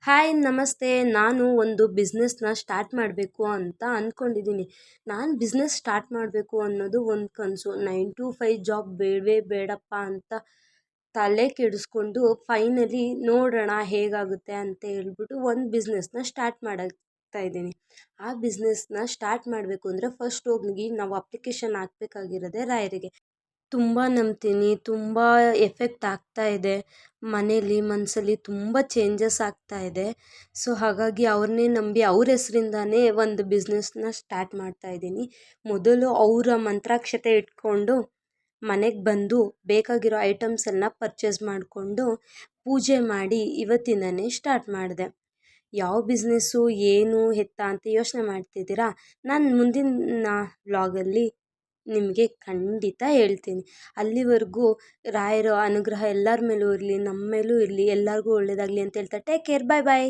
Hi ನಮಸ್ತೆ. ನಾನು ಒಂದು ಬಿಸ್ನೆಸ್ನ ಸ್ಟಾರ್ಟ್ ಮಾಡಬೇಕು ಅಂತ ಅಂದ್ಕೊಂಡಿದ್ದೀನಿ. ನಾನು ಬಿಸ್ನೆಸ್ ಸ್ಟಾರ್ಟ್ ಮಾಡಬೇಕು ಅನ್ನೋದು ಒಂದು ಕನಸು. 9 to 5 ಜಾಬ್ ಬೇಡವೇ ಬೇಡಪ್ಪ ಅಂತ ತಲೆ ಕೆಡಿಸ್ಕೊಂಡು ಫೈನಲಿ ನೋಡೋಣ ಹೇಗಾಗುತ್ತೆ ಅಂತ ಹೇಳ್ಬಿಟ್ಟು ಒಂದು ಬಿಸ್ನೆಸ್ನ ಸ್ಟಾರ್ಟ್ ಮಾಡಾಕ್ತಾ ಇದ್ದೀನಿ. ಆ ಬಿಸ್ನೆಸ್ನ ಸ್ಟಾರ್ಟ್ ಮಾಡಬೇಕು ಅಂದರೆ ಫಸ್ಟ್ ಹೋಗಿ ನಾವು ಅಪ್ಲಿಕೇಶನ್ ಹಾಕಬೇಕಾಗಿರೋದೇ ರಾಯರಿಗೆ. ತುಂಬ ನಂಬ್ತೀನಿ, ತುಂಬ ಎಫೆಕ್ಟ್ ಆಗ್ತಾ ಇದೆ. ಮನೇಲಿ ಮನಸ್ಸಲ್ಲಿ ತುಂಬ ಚೇಂಜಸ್ ಆಗ್ತಾ ಇದೆ. ಸೊ ಹಾಗಾಗಿ ಅವ್ರನ್ನೇ ನಂಬಿ ಅವ್ರ ಹೆಸ್ರಿಂದಾನೇ ಒಂದು ಬಿಸ್ನೆಸ್ನ ಸ್ಟಾರ್ಟ್ ಮಾಡ್ತಾ ಇದ್ದೀನಿ. ಮೊದಲು ಅವರ ಮಂತ್ರಾಕ್ಷತೆ ಇಟ್ಕೊಂಡು ಮನೆಗೆ ಬಂದು ಬೇಕಾಗಿರೋ ಐಟಮ್ಸ್ ಎಲ್ಲ ಪರ್ಚೇಸ್ ಮಾಡಿಕೊಂಡು ಪೂಜೆ ಮಾಡಿ ಇವತ್ತಿಂದನೇ ಸ್ಟಾರ್ಟ್ ಮಾಡಿದೆ. ಯಾವ ಬಿಸ್ನೆಸ್ಸು ಏನು ಎತ್ತ ಅಂತ ಯೋಚನೆ ಮಾಡ್ತಿದ್ದೀರಾ? ನಾನು ಮುಂದಿನ ವ್ಲಾಗಲ್ಲಿ ನಿಮಗೆ ಖಂಡಿತ ಹೇಳ್ತೀನಿ. ಅಲ್ಲಿವರೆಗೂ ರಾಯರ ಅನುಗ್ರಹ ಎಲ್ಲರ ಮೇಲೂ ಇರಲಿ, ನಮ್ಮ ಮೇಲೂ ಇರಲಿ, ಎಲ್ಲರಿಗೂ ಒಳ್ಳೆಯದಾಗಲಿ ಅಂತ ಹೇಳ್ತಾ ಟೇಕ್ ಕೇರ್, ಬಾಯ್ ಬಾಯ್.